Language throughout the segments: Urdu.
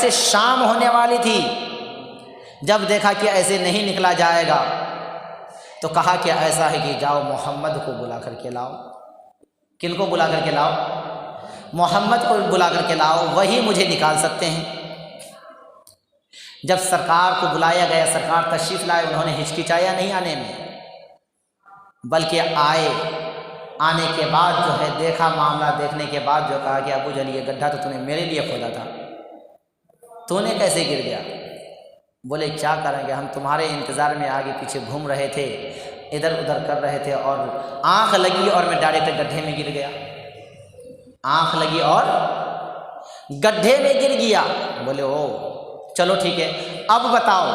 سے شام ہونے والی تھی، جب دیکھا کہ ایسے نہیں نکلا جائے گا تو کہا کہ ایسا ہے کہ جاؤ محمد کو بلا کر کے لاؤ۔ کن کو بلا کر کے لاؤ؟ محمد کو بلا کر کے لاؤ، وہی مجھے نکال سکتے ہیں۔ جب سرکار کو بلایا گیا، سرکار تشریف لائے، انہوں نے ہچکچایا نہیں آنے میں، بلکہ آئے۔ آنے کے بعد جو ہے دیکھا معاملہ، دیکھنے کے بعد جو کہا کہ ابو جہل یہ گڈھا تو نے میرے لیے کھودا تھا، تو نے کیسے گر گیا؟ بولے کیا کریں گے، ہم تمہارے انتظار میں آگے پیچھے گھوم رہے تھے، ادھر ادھر کر رہے تھے، اور آنکھ لگی اور میں ڈائریکٹ گڈھے میں گر گیا۔ آنکھ لگی اور گڈھے میں گر گیا۔ بولے او چلو ٹھیک ہے، اب بتاؤ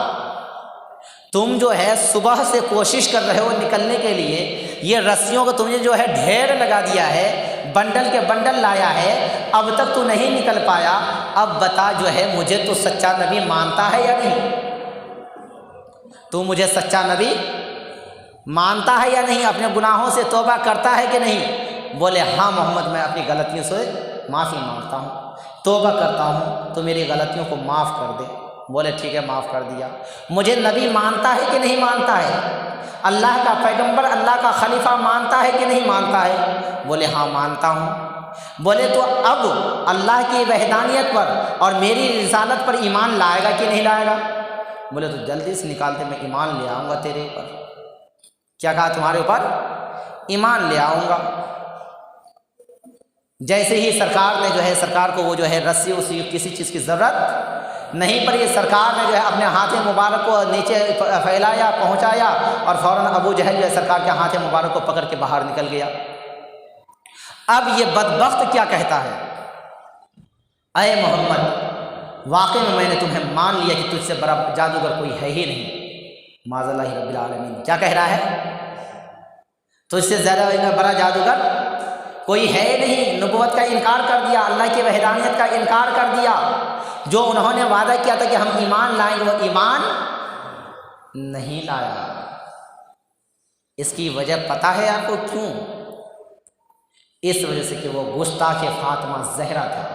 تم جو ہے صبح سے کوشش کر رہے ہو نکلنے کے لیے، یہ رسیوں کو تم نے جو ہے ڈھیر لگا دیا ہے، بنڈل کے بنڈل لایا ہے، اب تک تو نہیں نکل پایا، اب بتا جو ہے مجھے تو سچا نبی مانتا ہے یا نہیں؟ تو مجھے سچا نبی مانتا ہے یا نہیں؟ اپنے گناہوں سے توبہ کرتا ہے کہ نہیں؟ بولے ہاں محمد، میں اپنی غلطیوں سے معافی مانگتا ہوں، توبہ کرتا ہوں، تو میری غلطیوں کو معاف کر دے۔ بولے ٹھیک ہے، معاف کر دیا۔ مجھے نبی مانتا ہے کہ نہیں مانتا ہے؟ اللہ کا پیغمبر، اللہ کا خلیفہ مانتا ہے کہ نہیں مانتا ہے؟ بولے ہاں مانتا ہوں۔ بولے تو اب اللہ کی وحدانیت پر اور میری رسالت پر ایمان لائے گا کہ نہیں لائے گا؟ بولے تو جلدی سے نکالتے، میں ایمان لے آؤں گا تیرے اوپر۔ کیا کہا؟ تمہارے اوپر ایمان لے آؤں گا۔ جیسے ہی سرکار نے جو ہے، سرکار کو وہ جو ہے رسی اسی کسی چیز کی ضرورت نہیں پڑی، سرکار نے جو ہے اپنے ہاتھ مبارک کو نیچے پھیلایا، پہنچایا، اور فوراً ابو جہل جو ہے سرکار کے ہاتھ مبارک کو پکڑ کے باہر نکل گیا۔ اب یہ بدبخت کیا کہتا ہے؟ اے محمد، واقعی میں نے تمہیں مان لیا کہ تجھ سے بڑا جادوگر کوئی ہے ہی نہیں، معاذ اللہ رب العالمین۔ کیا کہہ رہا ہے؟ تجھ سے زیادہ بڑا جادوگر کوئی ہے نہیں۔ نبوت کا انکار کر دیا، اللہ کی وحدانیت کا انکار کر دیا۔ جو انہوں نے وعدہ کیا تھا کہ ہم ایمان لائیں گے، وہ ایمان نہیں لایا۔ اس کی وجہ پتہ ہے آپ کو کیوں؟ اس وجہ سے کہ وہ گستاخ فاطمہ زہرا تھا۔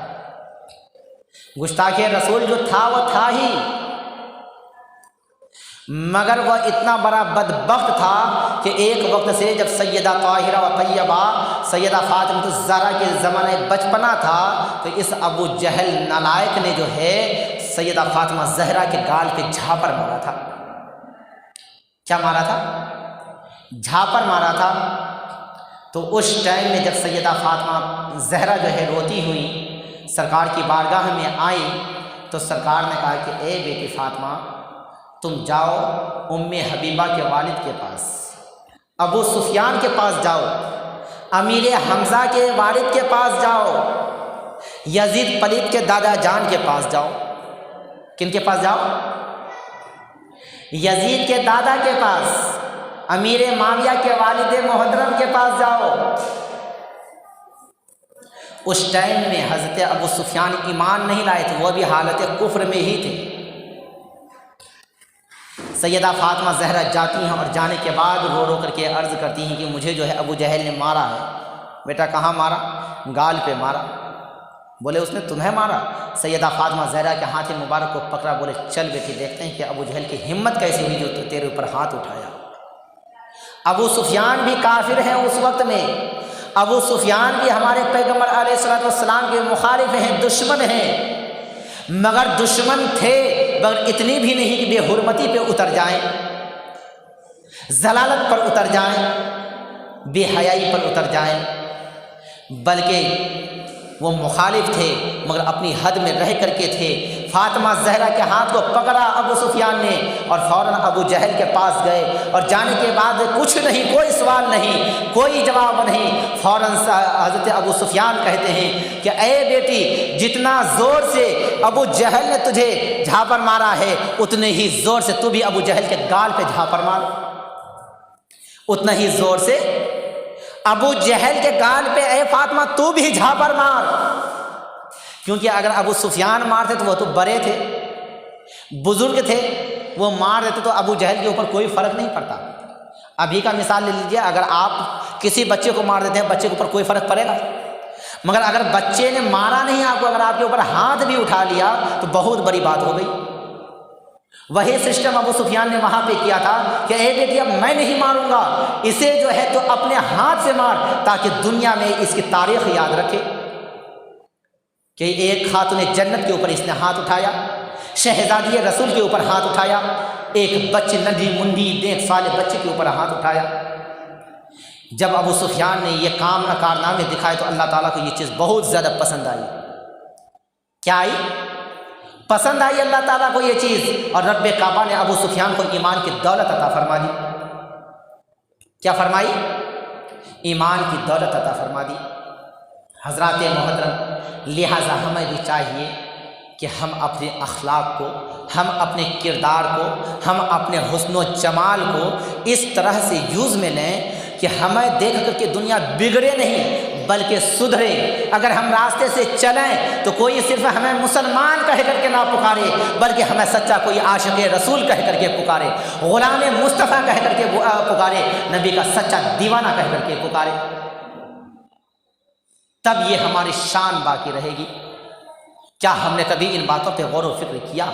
گستاخ رسول جو تھا وہ تھا ہی، مگر وہ اتنا بڑا بدبخت تھا کہ ایک وقت سے جب سیدہ طاہرہ و طیبہ سیدہ فاطمہ الزہرا کے زمانے بچپنا تھا، تو اس ابو جہل نالائق نے جو ہے سیدہ فاطمہ زہرا کے گال پہ جھاپڑ مارا تھا۔ کیا مارا تھا؟ جھاپڑ مارا تھا۔ تو اس ٹائم میں جب سیدہ فاطمہ زہرا جو ہے روتی ہوئی سرکار کی بارگاہ میں آئی، تو سرکار نے کہا کہ اے بیٹی فاطمہ، تم جاؤ ام حبیبہ کے والد کے پاس، ابو سفیان کے پاس جاؤ، امیر حمزہ کے والد کے پاس جاؤ، یزید پلیت کے دادا جان کے پاس جاؤ۔ کن کے پاس جاؤ؟ یزید کے دادا کے پاس، امیر معاویہ کے والد محترم کے پاس جاؤ۔ اس ٹائم میں حضرت ابو سفیان ایمان نہیں لائے تھے، وہ بھی حالت کفر میں ہی تھے۔ سیدہ فاطمہ زہرا جاتی ہیں، اور جانے کے بعد رو رو کر کے عرض کرتی ہیں کہ مجھے جو ہے ابو جہل نے مارا ہے۔ بیٹا کہاں مارا؟ گال پہ مارا۔ بولے اس نے تمہیں مارا؟ سیدہ فاطمہ زہرا کے ہاتھ مبارک کو پکڑا، بولے چل بیٹی دیکھتے ہیں کہ ابو جہل کی ہمت کیسی ہوئی جو تیرے اوپر ہاتھ اٹھایا۔ ابو سفیان بھی کافر ہیں اس وقت میں، ابو سفیان بھی ہمارے پیغمبر علیہ الصلوۃ والسلام کے مخالف ہیں، دشمن ہیں، مگر دشمن تھے مگر اتنی بھی نہیں کہ بے حرمتی پہ اتر جائیں، ضلالت پر اتر جائیں، بے حیائی پر اتر جائیں، بلکہ وہ مخالف تھے مگر اپنی حد میں رہ کر کے تھے۔ فاطمہ زہرا کے ہاتھ کو پکڑا ابو سفیان نے، اور فوراً ابو جہل کے پاس گئے، اور جانے کے بعد کچھ نہیں، کوئی سوال نہیں، کوئی جواب نہیں، فوراً حضرت ابو سفیان کہتے ہیں کہ اے بیٹی، جتنا زور سے ابو جہل نے تجھے جھاپڑ مارا ہے، اتنے ہی زور سے تو بھی ابو جہل کے گال پہ جھاپڑ مار، اتنا ہی زور سے ابو جہل کے گال پہ اے فاطمہ تو بھی جھاپڑ مار۔ کیونکہ اگر ابو سفیان مارتے تو وہ تو بڑے تھے، بزرگ تھے، وہ مار دیتے تو ابو جہل کے اوپر کوئی فرق نہیں پڑتا۔ ابھی کا مثال لے لیجیے، اگر آپ کسی بچے کو مار دیتے ہیں، بچے کے اوپر کوئی فرق پڑے گا؟ مگر اگر بچے نے مارا نہیں آپ کو، اگر آپ کے اوپر ہاتھ بھی اٹھا لیا تو بہت بڑی بات ہو گئی۔ وہی سسٹم ابو سفیان نے وہاں پہ کیا تھا کہ اے بیٹی اب میں نہیں ماروں گا، اسے جو ہے تو اپنے ہاتھ سے مار، تاکہ دنیا میں اس کی تاریخ یاد رکھے کہ ایک خاتون جنت کے اوپر اس نے ہاتھ اٹھایا، شہزادی رسول کے اوپر ہاتھ اٹھایا، ایک بچے ننھی منڈی 1.5 سال بچے کے اوپر ہاتھ اٹھایا۔ جب ابو سفیان نے یہ کارنامے دکھائے تو اللہ تعالیٰ کو یہ چیز بہت زیادہ پسند آئی۔ کیا آئی؟ پسند آئی اللہ تعالیٰ کو یہ چیز، اور رب کعبہ نے ابو سفیان کو ایمان کی دولت عطا فرما دی۔ کیا فرمائی؟ ایمان کی دولت عطا فرما دی۔ حضرات محترم، لہٰذا ہمیں بھی چاہیے کہ ہم اپنے اخلاق کو، ہم اپنے کردار کو، ہم اپنے حسن و جمال کو اس طرح سے یوز میں لیں کہ ہمیں دیکھ کر کے دنیا بگڑے نہیں بلکہ سدھرے۔ اگر ہم راستے سے چلیں تو کوئی صرف ہمیں مسلمان کہہ کر کے نہ پکارے، بلکہ ہمیں سچا کوئی عاشق رسول کہہ کر کے پکارے، غلام مصطفیٰ کہہ کر کے پکارے، نبی کا سچا دیوانہ کہہ کر کے پکارے، تب یہ ہماری شان باقی رہے گی۔ کیا ہم نے کبھی ان باتوں پہ غور و فکر کیا؟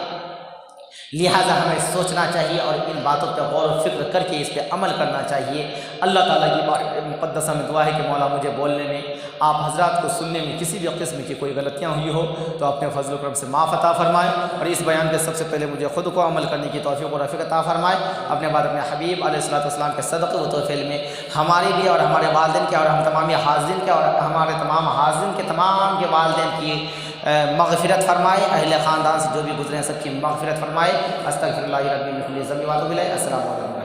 لہٰذا ہمیں سوچنا چاہیے اور ان باتوں پہ غور و فکر کر کے اس پہ عمل کرنا چاہیے۔ اللہ تعالیٰ کی مقدسہ میں دعا ہے کہ مولا مجھے بولنے میں، آپ حضرات کو سننے میں کسی بھی قسم کی کوئی غلطیاں ہوئی ہو تو اپنے فضل و کرم سے معاف عطا فرمائے، اور اس بیان کے سب سے پہلے مجھے خود کو عمل کرنے کی توفیق و رفیق عطا فرمائے، اپنے بعد اپنے حبیب علیہ الصلوۃ والسلام کے صدقے و تحفے میں ہمارے بھی اور ہمارے والدین کے اور ہم تمام حاضرین کے اور ہمارے تمام حاضرین کے تمام کے والدین کی مغفرت فرمائے، اہل خاندان سے جو بھی گزرے ہیں سب کی مغفرت فرمائے۔ استغفر اللہ ربی من کل ذنب و اتوب الیہ۔ السلام علیکم۔